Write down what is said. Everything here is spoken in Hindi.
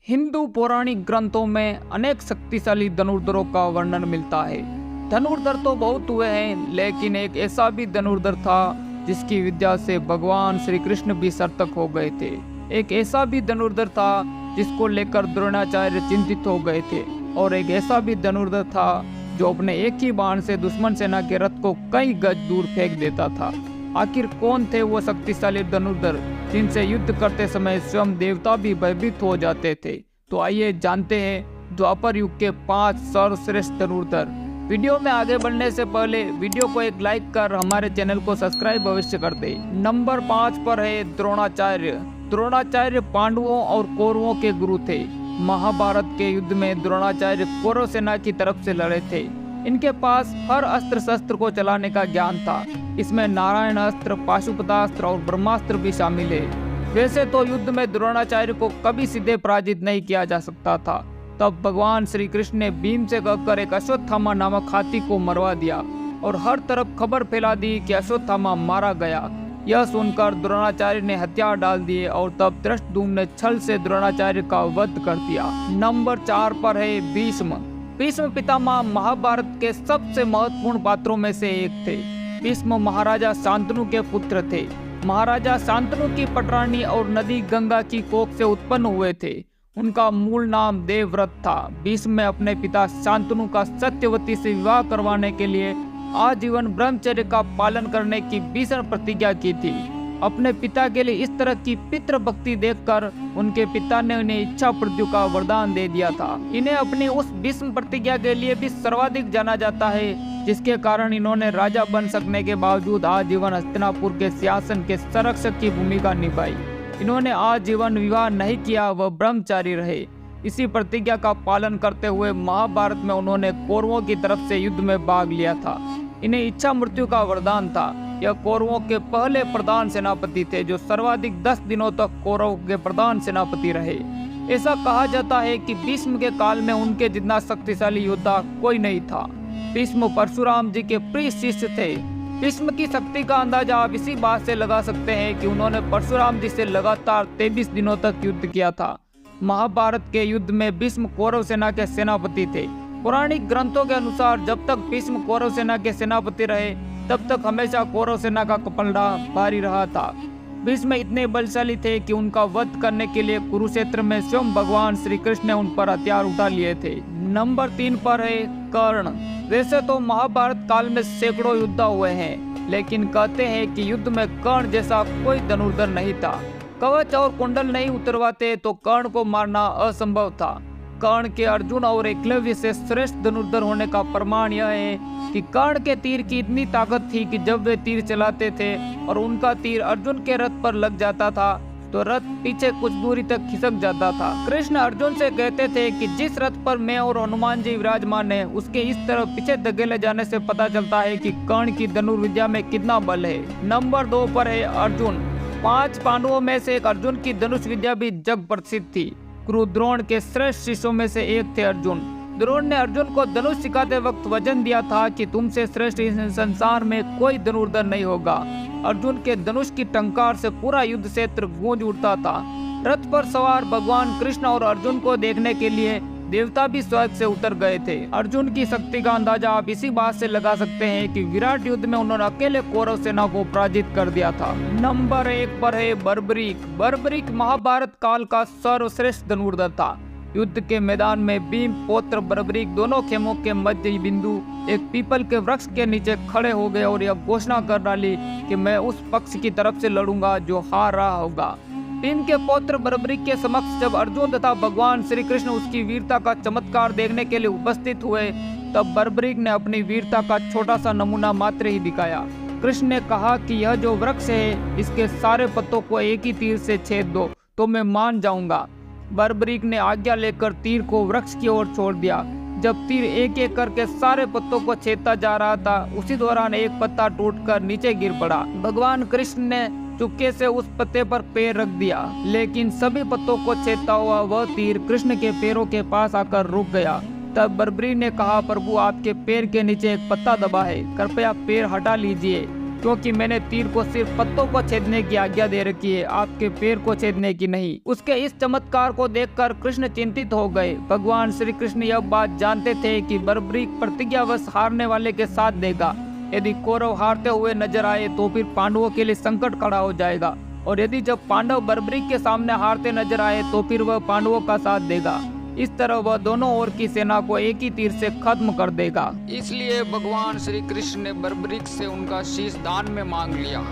हिंदू पौराणिक ग्रंथों में अनेक शक्तिशाली धनुर्धरों का वर्णन मिलता है। धनुर्धर तो बहुत हुए हैं, लेकिन एक ऐसा भी धनुर्धर था जिसकी विद्या से भगवान श्री कृष्ण भी सरतक हो गए थे। एक ऐसा भी धनुर्धर था जिसको लेकर द्रोणाचार्य चिंतित हो गए थे, और एक ऐसा भी धनुर्धर था जो अपने एक ही बाण से दुश्मन सेना के रथ को कई गज दूर फेंक देता था। आखिर कौन थे वो शक्तिशाली धनुर्धर जिनसे युद्ध करते समय स्वयं देवता भी भयभीत हो जाते थे? तो आइए जानते हैं द्वापर युग के 5 सर्वश्रेष्ठ धनुर्धर। वीडियो में आगे बढ़ने से पहले वीडियो को एक लाइक कर हमारे चैनल को सब्सक्राइब अवश्य कर दे। नंबर 5 पर है द्रोणाचार्य। द्रोणाचार्य पांडवों और कौरवों के गुरु थे। महाभारत के युद्ध में द्रोणाचार्य कौरव सेना की तरफ से लड़े थे। इनके पास हर अस्त्र शस्त्र को चलाने का ज्ञान था। इसमें नारायण अस्त्र, पाशुपतास्त्र और ब्रह्मास्त्र भी शामिल है। वैसे तो युद्ध में द्रोणाचार्य को कभी सीधे पराजित नहीं किया जा सकता था। तब भगवान श्री कृष्ण ने भीम से कहकर एक अश्वत्थामा नामक हाथी को मरवा दिया और हर तरफ खबर फैला दी कि अश्वत्थामा मारा गया। यह सुनकर द्रोणाचार्य ने हथियार डाल दिए और तब धृष्टद्युम्न ने छल से द्रोणाचार्य का वध कर दिया। नंबर 4 पर है भीष्म। भीष्म पितामह महाभारत के सबसे महत्वपूर्ण पात्रों में से एक थे। भीष्म महाराजा शांतनु के पुत्र थे। महाराजा शांतनु की पटरानी और नदी गंगा की कोख से उत्पन्न हुए थे। उनका मूल नाम देवव्रत था। भीष्म ने अपने पिता शांतनु का सत्यवती से विवाह करवाने के लिए आजीवन ब्रह्मचर्य का पालन करने की भीषण प्रतिज्ञा की थी। अपने पिता के लिए इस तरह की पितृ भक्ति देखकर उनके पिता ने उन्हें इच्छा मृत्यु का वरदान दे दिया था। इन्हें अपनी उस भीष्म प्रतिज्ञा के लिए भी सर्वाधिक जाना जाता है, जिसके कारण इन्होंने राजा बन सकने के बावजूद आजीवन हस्तिनापुर के सिंहासन के संरक्षक की भूमिका निभाई। इन्होंने आजीवन विवाह नहीं किया, वह ब्रह्मचारी रहे। इसी प्रतिज्ञा का पालन करते हुए महाभारत में उन्होंने कौरवों की तरफ से युद्ध में भाग लिया था। इन्हें इच्छा मृत्यु का वरदान था। यह कौरवों के पहले प्रधान सेनापति थे जो सर्वाधिक 10 दिनों तक कौरवों के प्रधान सेनापति रहे। ऐसा कहा जाता है कि भीष्म के काल में उनके जितना शक्तिशाली योद्धा कोई नहीं था। भीष्म परशुराम जी के प्रिय शिष्य थे। भीष्म की शक्ति का अंदाजा आप इसी बात से लगा सकते हैं कि उन्होंने परशुराम जी से लगातार 23 दिनों तक युद्ध किया था। महाभारत के युद्ध में भीष्म कौरव सेना के सेनापति थे। पौराणिक ग्रंथों के अनुसार जब तक भीष्म कौरव सेना के सेनापति रहे तब तक हमेशा कौरव सेना का पलड़ा भारी रहा था। भीष्म इतने बलशाली थे कि उनका वध करने के लिए कुरुक्षेत्र में स्वयं भगवान श्री कृष्ण ने उन पर हथियार उठा लिए थे। नंबर 3 पर है कर्ण। वैसे तो महाभारत काल में सैकड़ों युद्ध हुए हैं, लेकिन कहते हैं कि युद्ध में कर्ण जैसा कोई धनुर्धर नहीं था। कवच और कुंडल नहीं उतरवाते तो कर्ण को मारना असंभव था। कर्ण के अर्जुन और एकलव्य से श्रेष्ठ धनुर्धर होने का प्रमाण यह है कि कर्ण के तीर की इतनी ताकत थी कि जब वे तीर चलाते थे और उनका तीर अर्जुन के रथ पर लग जाता था तो रथ पीछे कुछ दूरी तक खिसक जाता था। कृष्ण अर्जुन से कहते थे कि जिस रथ पर मैं और हनुमान जी विराजमान है उसके इस तरफ पीछे धकेले जाने से पता चलता है कि कर्ण की धनुर्विद्या में कितना बल है। नंबर 2 पर है अर्जुन। 5 पांडवों में से एक अर्जुन की धनुष विद्या भी जग प्रसिद्ध थी। गुरु द्रोण के श्रेष्ठ शिष्यों में से एक थे अर्जुन। द्रोण ने अर्जुन को धनुष सिखाते वक्त वचन दिया था कि तुमसे श्रेष्ठ इस संसार में कोई धनुर्धर नहीं होगा। अर्जुन के धनुष की टंकार से पूरा युद्ध क्षेत्र गूंज उठता था। रथ पर सवार भगवान कृष्ण और अर्जुन को देखने के लिए देवता भी स्वर्ग से उतर गए थे। अर्जुन की शक्ति का अंदाजा आप इसी बात से लगा सकते हैं कि विराट युद्ध में उन्होंने अकेले कौरव सेना को पराजित कर दिया था। नंबर 1 पर है बर्बरीक। बर्बरीक महाभारत काल का सर्वश्रेष्ठ धनुर्धर था। युद्ध के मैदान में भीम पौत्र बर्बरीक दोनों खेमों के मध्य बिंदु एक पीपल के वृक्ष के नीचे खड़े हो गए और यह घोषणा कर डाली कि मैं उस पक्ष की तरफ से लड़ूंगा जो हार रहा होगा। भीम के पौत्र बर्बरीक के समक्ष जब अर्जुन तथा भगवान श्री कृष्ण उसकी वीरता का चमत्कार देखने के लिए उपस्थित हुए तब बर्बरीक ने अपनी वीरता का छोटा सा नमूना मात्र ही दिखाया। कृष्ण ने कहा कि यह जो वृक्ष है इसके सारे पत्तों को एक ही तीर से छेद दो तो मैं मान जाऊंगा। बर्बरीक ने आज्ञा लेकर तीर को वृक्ष की ओर छोड़ दिया। जब तीर एक एक करके सारे पत्तों को छेदता जा रहा था उसी दौरान एक पत्ता टूटकर नीचे गिर पड़ा। भगवान कृष्ण ने चुपके से उस पत्ते पर पैर रख दिया, लेकिन सभी पत्तों को छेदता हुआ वह तीर कृष्ण के पैरों के पास आकर रुक गया। तब बर्बरीक ने कहा, प्रभु आपके पैर के नीचे एक पत्ता दबा है, कृपया पैर हटा लीजिए। क्योंकि मैंने तीर को सिर्फ पत्तों को छेदने की आज्ञा दे रखी है, आपके पैर को छेदने की नहीं। उसके इस चमत्कार को देखकर कृष्ण चिंतित हो गए। भगवान श्री कृष्ण यह बात जानते थे कि बर्बरीक प्रतिज्ञावश हारने वाले के साथ देगा। यदि कौरव हारते हुए नजर आए तो फिर पांडवों के लिए संकट खड़ा हो जाएगा, और यदि जब पांडव बर्बरीक के सामने हारते नजर आए तो फिर वह पांडवों का साथ देगा। इस तरह वह दोनों ओर की सेना को एक ही तीर से खत्म कर देगा। इसलिए भगवान श्री कृष्ण ने बर्बरीक से उनका शीश दान में मांग लिया।